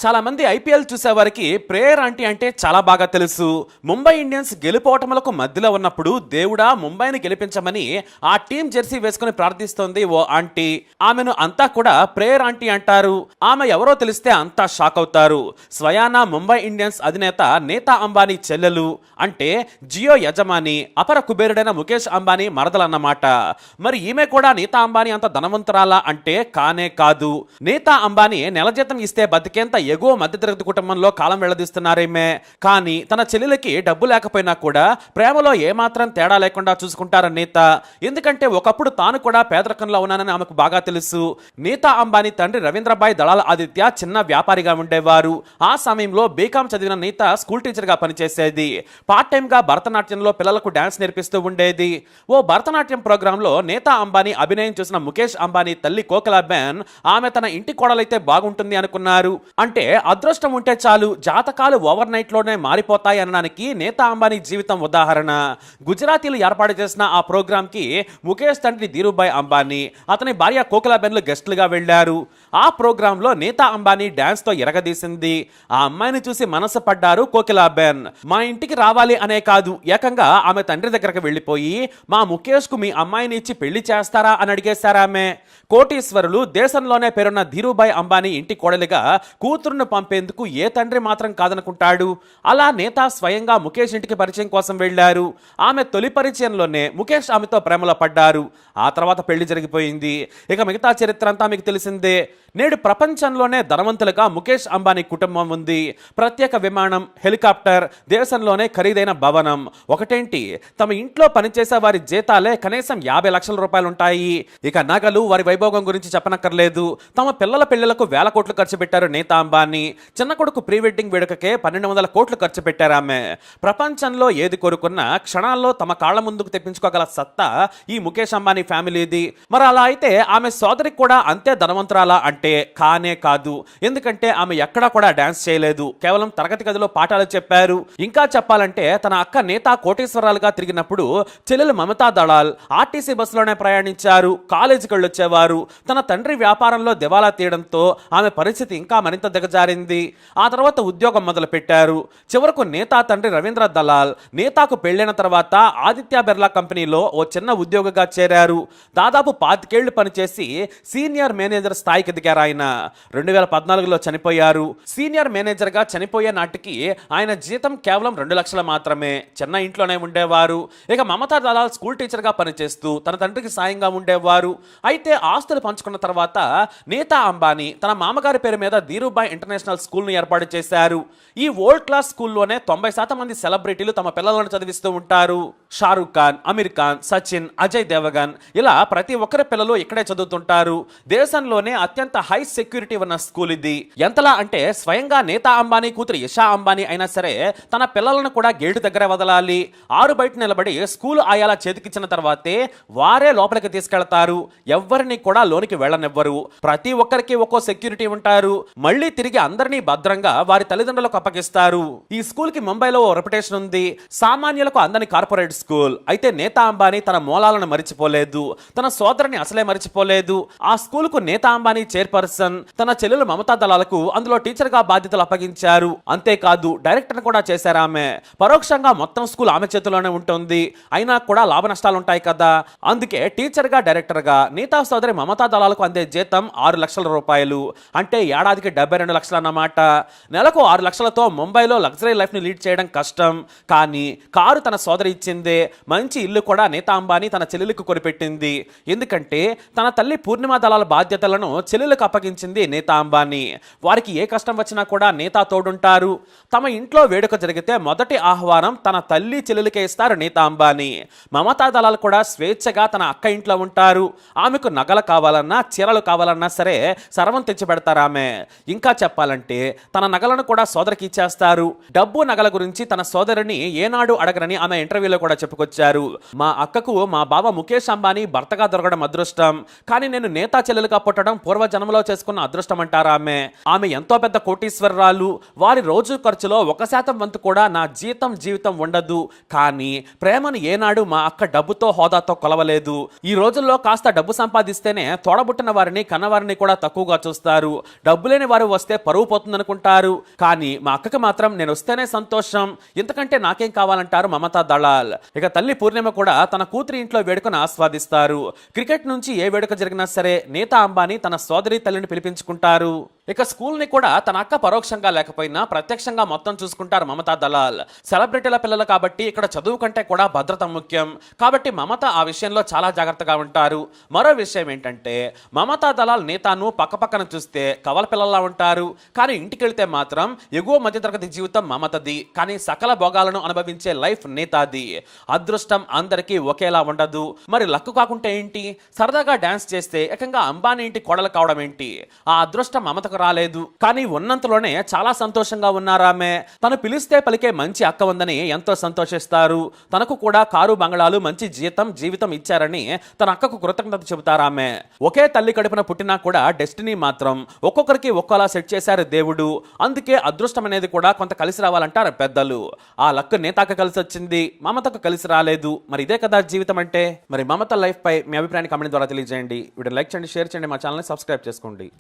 చాలా మంది ఐపీఎల్ చూసేవారికి ప్రేయర్ ఆంటీ అంటే చాలా బాగా తెలుసు. ముంబై ఇండియన్స్ గెలుపోటములకు మధ్యలో ఉన్నప్పుడు దేవుడా ముంబైని గెలిపించమని ఆ టీం జెర్సీ వేసుకుని ప్రార్థిస్తోంది ఓ ఆంటీ. ఆమెను అంతా కూడా ప్రేయర్ ఆంటీ అంటారు. ఆమె ఎవరో తెలిస్తే అంతా షాక్ అవుతారు. స్వయానా ముంబై ఇండియన్స్ అధినేత నీతా అంబానీ చెల్లెలు, అంటే జియో యజమాని అపర కుబేరుడైన ముఖేష్ అంబానీ మరదలన్నమాట. మరి ఈమె కూడా నీతా అంబానీ అంత ధనవంతురాలా అంటే కానే కాదు. నీతా అంబానీ నెల జీతం ఇస్తే బతికేంత ఎగువ మధ్యతరగతి కుటుంబంలో కాలం వెళ్లదీస్తున్నారేమే. కానీ తన చెల్లెలకి డబ్బు లేకపోయినా కూడా ప్రేమలో ఏమాత్రం తేడా లేకుండా చూసుకుంటారు నీతా. ఎందుకంటే ఒకప్పుడు తాను కూడా పేదరికంలో ఉన్నానని ఆమెకు బాగా తెలుసు. నీతా అంబానీ తండ్రి రవీంద్రభాయ్ దళాల్ ఆదిత్య చిన్న వ్యాపారిగా ఉండేవారు. ఆ సమయంలో బీకాం చదివిన నీతా స్కూల్ టీచర్ గా పనిచేసేది. పార్ట్ టైం గా భరతనాట్యంలో పిల్లలకు డాన్స్ నేర్పిస్తూ ఉండేది. ఓ భరతనాట్యం ప్రోగ్రామ్ లో నీతా అంబానీ అభినయం చూసిన ముఖేష్ అంబానీ తల్లి కోకిలాబెన్ ఆమె తన ఇంటి కోడలైతే బాగుంటుంది అనుకున్నారు. అంటే అదృష్టం ఉంటే చాలు జాతకాలు ఓవర్ నైట్ లోనే మారిపోతాయి అనడానికి నీతా అంబానీ జీవితం ఉదాహరణ. గుజరాతీలు ఏర్పాటు చేసిన ఆ ప్రోగ్రామ్ కి ముఖేష్ తండ్రి ధీరుభాయ్ అంబానీ, అతని భార్య కోకిలాబెన్లు గెస్టులుగా వెళ్లారు. ఆ ప్రోగ్రామ్ లో నీతా అంబానీ డాన్స్ తో ఎరగదీసింది. ఆ అమ్మాయిని చూసి మనసు పడ్డారు కోకిలాబెన్. మా ఇంటికి రావాలి అనే కాదు, ఏకంగా ఆమె తండ్రి దగ్గరకు వెళ్లిపోయి మా ముఖేష్ కు మీ అమ్మాయిని ఇచ్చి పెళ్లి చేస్తారా అని అడిగేశారామె. కోటీశ్వరులు దేశంలోనే పేరున్న ధీరుభాయ్ అంబానీ ఇంటి కోడలిగా కూతురును పంపేందుకు ఏ తండ్రి మాత్రం కాదనుకుంటాడు. అలా నేతా స్వయంగా ముఖేష్ ఇంటికి పరిచయం కోసం వెళ్లారు. ఆమె తొలి పరిచయంలోనే ముఖేష్ ఆమెతో ప్రేమలో పడ్డారు. ఆ తర్వాత పెళ్లి జరిగిపోయింది. ఇక మిగతా చరిత్ర అంతా మీకు తెలిసిందే. నేడు ప్రపంచంలోనే ధనవంతులుగా ముఖేష్ అంబానీ కుటుంబం ఉంది. ప్రత్యేక విమానం, హెలికాప్టర్, దేశంలోనే ఖరీదైన భవనం. ఒకటేంటి, తమ ఇంట్లో పనిచేసే వారి జీతాలే కనీసం 50 లక్షల రూపాయలు ఉంటాయి. ఇక నగలు, వారి వైభోగం గురించి చెప్పనక్కర్లేదు. తమ పిల్లల పెళ్లిళ్లకు వేల కోట్లు ఖర్చు పెట్టారు నీతా అంబానీ. చిన్న కొడుకు ప్రీ వెడ్డింగ్ వేడుకకే 1200 కోట్లు ఖర్చు పెట్టారు ఆమె. ప్రపంచంలో ఏది కోరుకున్నా క్షణాల్లో తమ కాళ్ల ముందుకు తెప్పించుకోగల సత్తా ఈ ముఖేష్ అంబానీ ఫ్యామిలీది. మరి అలా అయితే ఆమె సోదరికి కూడా అంతే ధనవంతురాలా అంటే కానే కాదు. ఎందుకంటే ఆమె ఎక్కడా కూడా డాన్స్ చేయలేదు, కేవలం తరగతి గదిలో పాఠాలు చెప్పారు. ఇంకా చెప్పాలంటే తన అక్క నీతా కోటీశ్వరాలుగా తిరిగినప్పుడు చెల్లెలు మమతా దళాల్ ఆర్టీసీ బస్సులోనే ప్రయాణించారు, కాలేజీకి వెళ్ళొచ్చేవారు. తన తండ్రి వ్యాపారంలో దివాలా తీయడంతో ఆమె పరిస్థితి ఇంకా మరింత దిగజారింది. ఆ తర్వాత ఉద్యోగం మొదలు పెట్టారు. చివరకు నీతా తండ్రి రవీంద్ర దళాల్ నీతాకు పెళ్లైన తర్వాత ఆదిత్య బిర్లా కంపెనీలో ఓ చిన్న ఉద్యోగిగా చేరారు. దాదాపు 25 ఏళ్లు పనిచేసి సీనియర్ మేనేజర్ స్థాయికి దిగారు. ఆయన 2014లో చనిపోయారు. సీనియర్ మేనేజర్ గా చనిపోయే నాటికి ఆయన జీతం కేవలం 2 లక్షలు మాత్రమే. చిన్న ఇంట్లోనే ఉండేవారు. ఇక మమతా దళాల్ స్కూల్ టీచర్ గా పనిచేస్తూ తన తండ్రికి సాయంగా ఉండేవారు. అయితే ఆస్తులు పంచుకున్న తర్వాత నీతా అంబానీ తన మామగారి పేరు మీద ధీరుభాయ్ ఇంటర్నేషనల్ స్కూల్ ను ఏర్పాటు చేశారు. ఈ వరల్డ్ క్లాస్ స్కూల్లోనే 90% మంది సెలబ్రిటీలు తమ పిల్లలను చదివిస్తూ ఉంటారు. షారూక్ ఖాన్, అమీర్ ఖాన్, సచిన్, అజయ్ దేవగన్, ఇలా ప్రతి ఒక్కరి పిల్లలు ఇక్కడే చదువుతుంటారు. దేశంలోనే అత్యంత హై సెక్యూరిటీ ఉన్న స్కూల్ ఇది. ఎంతలా అంటే స్వయంగా నీతా అంబానీ కూతురు ఇషా అంబానీ అయినా సరే తన పిల్లలను కూడా గేటు దగ్గర వదలాలి. ఆరు బయట నిలబడి స్కూల్ ఆయాల చేతికిచ్చిన తర్వాతే వారే లోపలికి తీసుకెళ్తారు. ఎవ్వరిని కూడా లోనికి వెళ్ళనివ్వరు. ప్రతి ఒక్కరికి ఒక్కో సెక్యూరిటీ ఉంటారు. మళ్ళీ తిరిగి అందరినీ భద్రంగా వారి తల్లిదండ్రులకు అప్పగిస్తారు. ఈ స్కూల్ కి ముంబైలో ఓ రెప్యుటేషన్ ఉంది. సామాన్యులకు అందని కార్పొరేట్ స్కూల్. అయితే నీతా అంబానీ తన మూలాలను మరిచిపోలేదు, తన సోదరుని అసలే మరిచిపోలేదు. ఆ స్కూల్ కు నీతా అంబానీ చైర్పర్సన్, తన చెల్లెలు మమతా దళాలకు అందులో టీచర్ గా బాధ్యతలు అప్పగించారు. అంతేకాదు డైరెక్టర్ కూడా చేశారు ఆమె. పరోక్షంగా మొత్తం స్కూల్ ఆమె చేతిలోనే ఉంటుంది. అయినా కూడా లాభ నష్టాలు ఉంటాయి కదా. అందుకే టీచర్ గా, డైరెక్టర్ గా నీతా సోదరి మమతా దళాలకు అందే జీతం 6 లక్షల రూపాయలు. అంటే ఏడాదికి 72 లక్షలు అన్నమాట. నెలకు 6 లక్షలతో ముంబైలో లగ్జరీ లైఫ్ ని లీడ్ చేయడం కష్టం. కానీ కారు తన సోదరి ఇచ్చిందే. మంచి ఇల్లు కూడా నీతా అంబానీ తన చెల్లెలకు కొనిపెట్టింది. ఎందుకంటే తన తల్లి పూర్ణిమ దళాల బాధ్యతలను చెల్లెలకు అప్పగించింది నీతా అంబానీ. వారికి ఏ కష్టం వచ్చినా కూడా నీతా తోడుంటారు. తమ ఇంట్లో వేడుక జరిగితే మొదటి ఆహ్వానం తన తల్లి చెల్లెలకే ఇస్తారు నీతా అంబానీ. మమతా దళాలు కూడా స్వేచ్ఛగా తన అక్క ఇంట్లో ఉంటారు. ఆమెకు నగలు కావాలన్నా, చీరలు కావాలన్నా సరే సర్వం తెచ్చి పెడతారు ఆమె. ఇంకా చెప్పాలంటే తన నగలను కూడా సోదరికి ఇచ్చేస్తారు. డబ్బు, నగల గురించి తన సోదరిని ఏనాడు అడగరని ఆమె ఇంటర్వ్యూలో కూడా చెప్పుకొచ్చారు. మా అక్కకు మా బావ ముఖేష్ అంబానీ భర్తగా దొరకడం అదృష్టం, కానీ నేను నేతా చెల్లెలుగా పుట్టడం పూర్వజన్మలో చేసుకున్న అదృష్టం అంటారు ఆమె ఎంతో పెద్ద కోటీశ్వరరాలు. వారి రోజు ఖర్చులో 1% వంతు కూడా నా జీవితం ఉండదు. కానీ ప్రేమను ఏనాడు మా అక్క డబ్బుతో హోదాతో కొలవలేదు. ఈ రోజుల్లో కాస్త డబ్బు సంపాదిస్తేనే తోడబుట్టిన వారిని కన్నవారిని కూడా తక్కువగా చూస్తారు. డబ్బు లేని వారు వస్తే పరువు పోతుందనుకుంటారు. కానీ మా అక్కకి మాత్రం నేను వస్తేనే సంతోషం, ఇంతకంటే నాకేం కావాలంటారు మమతా దళాల్. ఇక తల్లి పూర్ణిమ కూడా తన కూతురి ఇంట్లో వేడుకను ఆస్వాదిస్తారు. క్రికెట్ నుంచి ఏ వేడుక జరిగినా సరే నేతా అంబానీ తన సోదరి తల్లిని పిలిపించుకుంటారు. ఇక స్కూల్ ని కూడా తన అక్క పరోక్షంగా లేకపోయినా ప్రత్యక్షంగా మొత్తం చూసుకుంటారు మమతా దళాల్. సెలబ్రిటీల పిల్లలు కాబట్టి ఇక్కడ చదువు కంటే కూడా భద్రత ముఖ్యం కాబట్టి మమత ఆ విషయంలో చాలా జాగ్రత్తగా ఉంటారు. మరో విషయం ఏంటంటే మమతా దళాల్ నేతాను పక్కపక్కన చూస్తే కవల పిల్లల్లా ఉంటారు, కానీ ఇంటికి వెళ్తే మాత్రం ఎగువ మధ్యతరగతి జీవితం మమతది, కానీ సకల భోగాలను అనుభవించే లైఫ్ నేతాది. అదృష్టం అందరికీ ఒకేలా ఉండదు. మరి లక్కు కాకుంటే ఏంటి? సరదాగా డాన్స్ చేస్తే ఏకంగా అంబానీ ఇంటి కోడలు కావడం ఏంటి? ఆ అదృష్టం మమతకు రాలేదు, కానీ ఉన్నంతలోనే చాలా సంతోషంగా ఉన్నారామె. తను పిలిస్తే పలికే మంచి అక్క ఉందని ఎంతో సంతోషిస్తారు. తనకు కూడా కారు బంగళాలు మంచి జీవితం ఇచ్చారని తన అక్కకు కృతజ్ఞత చెబుతారామె. ఒకే తల్లి కడుపున పుట్టినా కూడా డెస్టినీ మాత్రం ఒక్కొక్కరికి ఒక్కోలా సెట్ చేశారు దేవుడు. అందుకే అదృష్టం అనేది కూడా కొంత కలిసి రావాలంటారు పెద్దలు. ఆ లక్ నేతాకు కలిసి వచ్చింది, మమతకు కలిసి రాలేదు. మరి ఇదే కదా జీవితం అంటే. మరి మమత లైఫ్ పై మీ అభిప్రాయాన్ని కామెంట్ ద్వారా తెలియజేయండి. వీడియో లైక్ చేయండి, షేర్ చేయండి, మా ఛానల్ని సబ్స్క్రైబ్ చేసుకోండి.